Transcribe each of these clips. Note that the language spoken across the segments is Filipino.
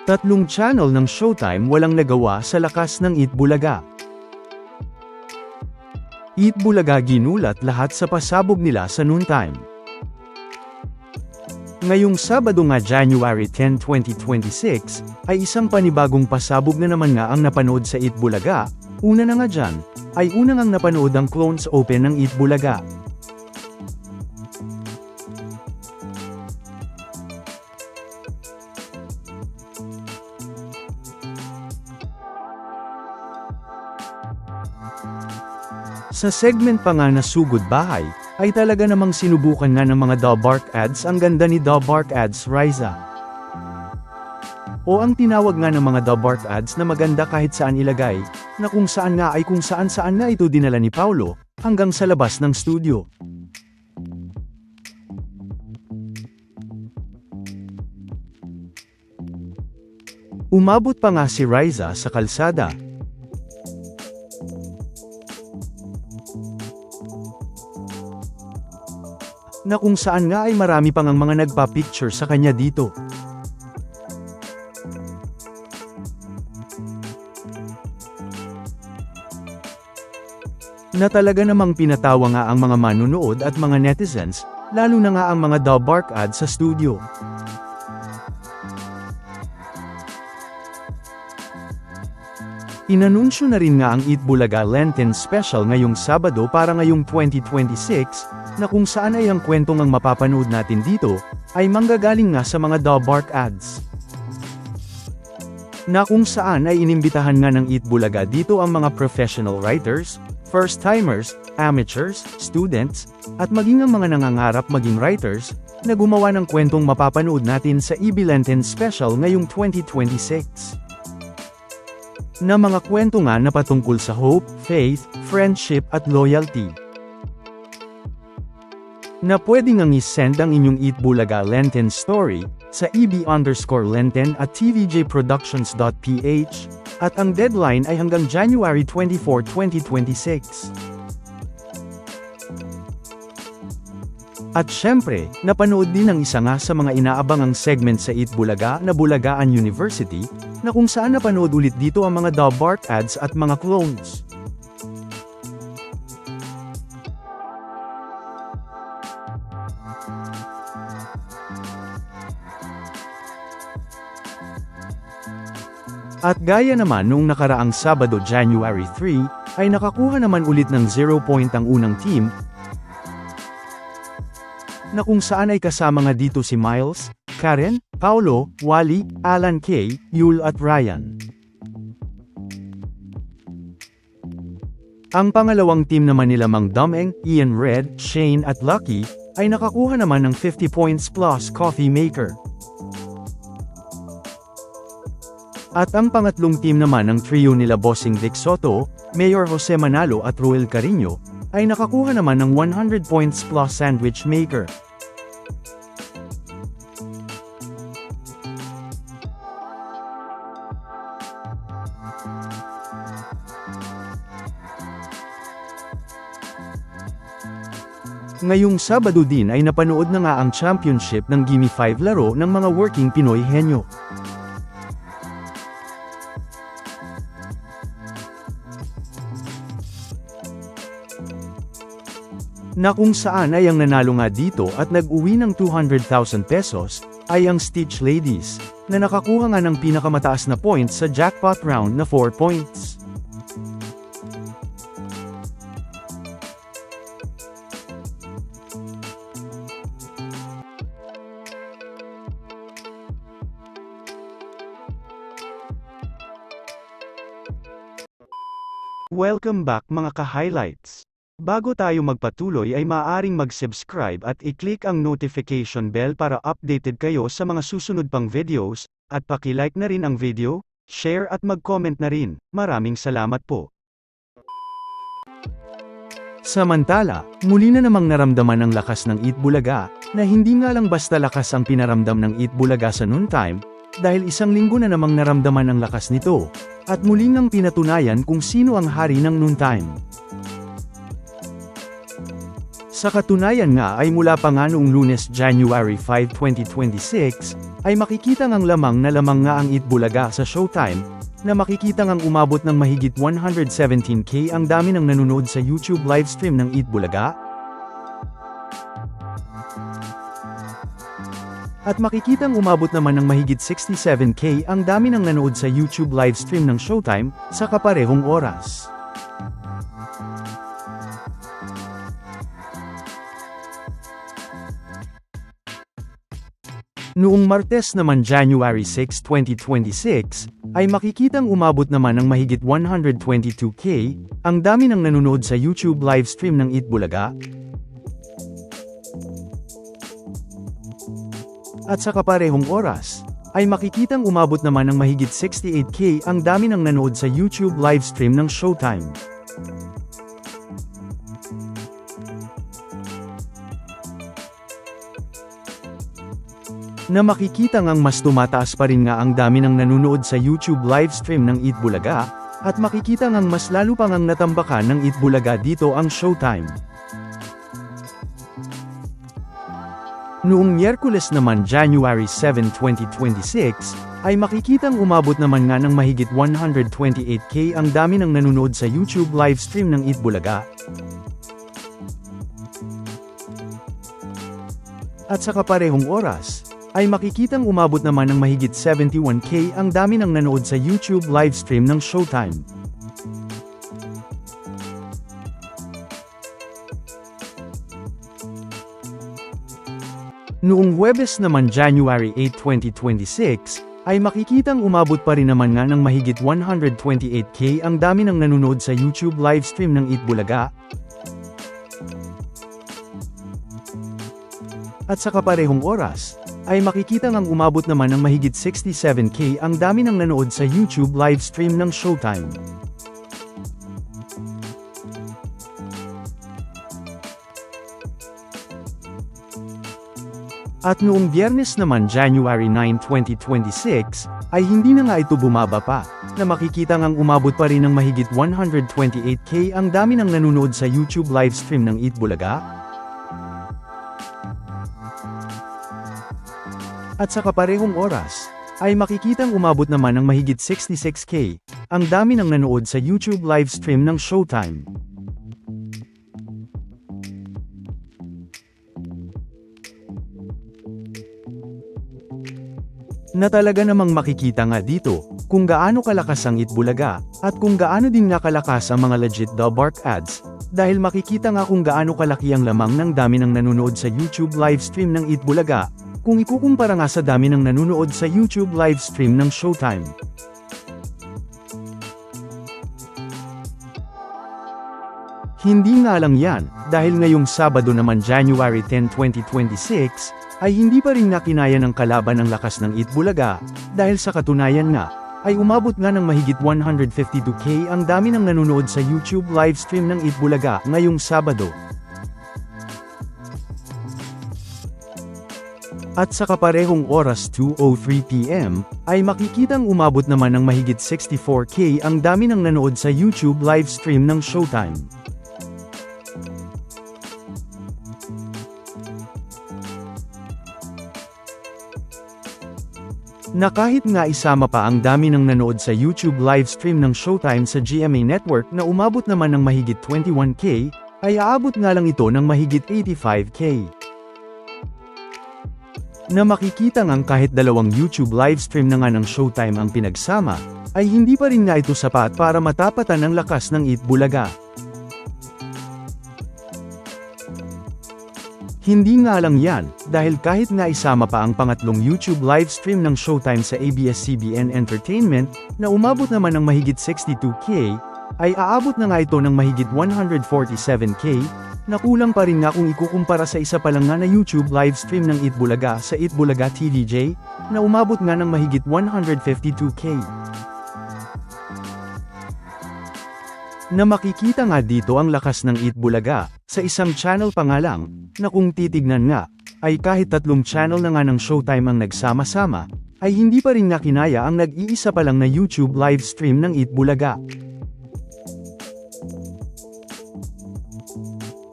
Tatlong channel ng Showtime walang nagawa sa lakas ng Eat Bulaga. Eat Bulaga ginulat lahat sa pasabog nila sa noontime. Ngayong Sabado nga January 10, 2026, ay isang panibagong pasabog na naman nga ang napanood sa Eat Bulaga. Una na nga dyan, ay una ngang napanood ang Clones Open ng Eat Bulaga. Sa segment pa nga na Sugod Bahay, ay talaga namang sinubukan nga ng mga Dabark ads ang ganda ni Dabark ads Riza. O ang tinawag nga ng mga Dabark ads na maganda kahit saan ilagay, na kung saan nga ay kung saan-saan na ito dinala ni Paulo, hanggang sa labas ng studio. Umabot pa nga si Riza sa kalsada. Na kung saan nga ay marami pang ang mga nagpa-picture sa kanya dito. Na talaga namang pinatawa nga ang mga manunood at mga netizens, lalo na nga ang mga Dabark ads sa studio. Inanunsyo na rin nga ang Eat Bulaga Lenten Special ngayong Sabado para ngayong 2026, na kung saan ay ang kwentong ang mapapanood natin dito, ay manggagaling nga sa mga Dabark ads. Na kung saan ay inimbitahan nga ng Eat Bulaga dito ang mga professional writers, first-timers, amateurs, students, at maging ang mga nangangarap maging writers, na gumawa ng kwentong mapapanood natin sa EB Lenten Special ngayong 2026. Na mga kwento nga na patungkol sa hope, faith, friendship at loyalty. Na pwede ngang i-send ang inyong Eat Bulaga Lenten story sa eb_lenten at tvjproductions.ph, at ang deadline ay hanggang January 24, 2026. At syempre, napanood din ang isa nga sa mga inaabangang segment sa Eat Bulaga na Bulagaan University, na kung saan napanood ulit dito ang mga Dabark ads at mga clones. At gaya naman noong nakaraang Sabado January 3, ay nakakuha naman ulit ng 0 point ang unang team, na kung saan ay kasama nga dito si Miles, Karen, Paulo, Wally, Alan K, Yul at Ryan. Ang pangalawang team naman nila Mang Domeng, Ian Red, Shane at Lucky, ay nakakuha naman ng 50 points plus Coffee Maker. At ang pangatlong team naman ng trio nila Bossing Vic Soto, Mayor Jose Manalo at Ruel Carino, ay nakakuha naman ng 100 points plus Sandwich Maker. Ngayong Sabado din ay napanood na nga ang championship ng Gimme 5 laro ng mga working Pinoy henyo. Na kung saan ay ang nanalo nga dito at nag-uwi ng 200,000 pesos, ay ang Stitch Ladies, na nakakuha nga ng pinakamataas na points sa jackpot round na 4 points. Welcome back mga ka-highlights! Bago tayo magpatuloy ay maaaring mag-subscribe at i-click ang notification bell para updated kayo sa mga susunod pang videos, at paki-like na rin ang video, share at mag-comment na rin. Maraming salamat po. Samantala, muli na namang naramdaman ang lakas ng Eat Bulaga, na hindi nga lang basta lakas ang pinaramdam ng Eat Bulaga sa noontime, dahil isang linggo na namang naramdaman ang lakas nito, at muli ngang pinatunayan kung sino ang hari ng noontime. Sa katunayan nga ay mula pa nga noong Lunes January 5, 2026, ay makikita ngang lamang nga ang Itbulaga sa Showtime, na makikita ngang umabot ng mahigit 117K ang dami ng nanonood sa YouTube livestream ng Itbulaga. At makikitang umabot naman ng mahigit 67K ang dami ng nanood sa YouTube livestream ng Showtime, sa kaparehong oras. Noong Martes naman January 6, 2026, ay makikitang umabot naman ng mahigit 122K, ang dami ng nanonood sa YouTube livestream ng Itbulaga. At sa kaparehong oras, ay makikitang umabot naman ng mahigit 68K ang dami ng nanood sa YouTube livestream ng Showtime. Na makikita ngang mas tumataas pa rin nga ang dami ng nanonood sa YouTube livestream ng Itbulaga, at makikita ngang mas lalo pa ngang natambakan ng Itbulaga dito ang Showtime. Noong Miyerkules naman January 7, 2026, ay makikitang umabot naman nga ng mahigit 128K ang dami ng nanonood sa YouTube livestream ng Itbulaga. At sa kaparehong oras, ay makikitang umabot naman ng mahigit 71K ang dami ng nanood sa YouTube livestream ng Showtime. Noong Huwebes naman January 8, 2026, ay makikitang umabot pa rin naman nga ng mahigit 128K ang dami ng nanonood sa YouTube livestream ng Itbulaga. At sa kaparehong oras, ay makikita ngang umabot naman ng mahigit 67K ang dami ng nanood sa YouTube livestream ng Showtime. At noong Biyernes naman January 9, 2026, ay hindi na nga ito bumaba pa, na makikita ngang umabot pa rin ng mahigit 128K ang dami ng nanonood sa YouTube livestream ng Itbulaga. At sa kaparehong oras, ay makikitang umabot naman ng mahigit 66K, ang dami ng nanood sa YouTube livestream ng Showtime. Na talaga namang makikita nga dito, kung gaano kalakas ang Itbulaga, at kung gaano din nga kalakas ang mga legit Bark ads, dahil makikita nga kung gaano kalaki ang lamang ng dami ng nanonood sa YouTube livestream ng Itbulaga, kung ikukumpara nga sa dami ng nanonood sa YouTube livestream ng Showtime. Hindi nga lang yan, dahil ngayong Sabado naman January 10, 2026, ay hindi pa rin nakinaya ng kalaban ang lakas ng Itbulaga, dahil sa katunayan nga, ay umabot nga ng mahigit 152K ang dami ng nanonood sa YouTube livestream ng Itbulaga ngayong Sabado. At sa kaparehong oras 2:03 PM, ay makikitang umabot naman ng mahigit 64K ang dami ng nanood sa YouTube livestream ng Showtime. Na kahit nga isama pa ang dami ng nanood sa YouTube livestream ng Showtime sa GMA Network na umabot naman ng mahigit 21K, ay aabot nga lang ito ng mahigit 85K. Na makikita ngang kahit dalawang YouTube livestream na nga ng Showtime ang pinagsama, ay hindi pa rin nga ito sapat para matapatan ang lakas ng Itbulaga. Hindi nga lang yan, dahil kahit nga isama pa ang pangatlong YouTube livestream ng Showtime sa ABS-CBN Entertainment, na umabot naman ng mahigit 62K, ay aabot na nga ito ng mahigit 147K, na kulang pa rin nga kung ikukumpara sa isa pa lang nga na YouTube livestream ng Itbulaga sa Itbulaga TVJ, na umabot nga ng mahigit 152K. Na makikita nga dito ang lakas ng Itbulaga, sa isang channel pa nga lang, na kung titignan nga, ay kahit 3 channel na nga ng Showtime ang nagsama-sama, ay hindi pa rin nakinaya ang nag-iisa pa lang na YouTube livestream ng Itbulaga.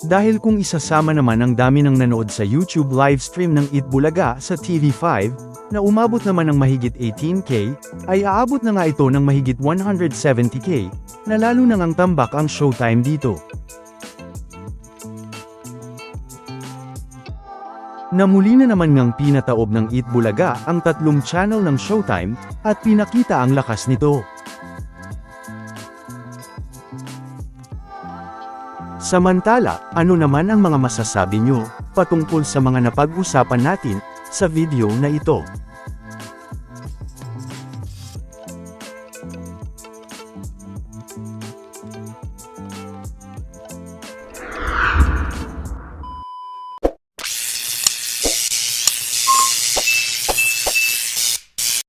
Dahil kung isasama naman ang dami ng nanood sa YouTube livestream ng Itbulaga sa TV5, na umabot naman ng mahigit 18K, ay aabot na nga ito ng mahigit 170K, na lalo na ngang tambak ang Showtime dito. Namuli na naman ngang pinataob ng Eat Bulaga ang 3 channel ng Showtime, at pinakita ang lakas nito. Samantala, ano naman ang mga masasabi nyo patungkol sa mga napag-usapan natin sa video na ito?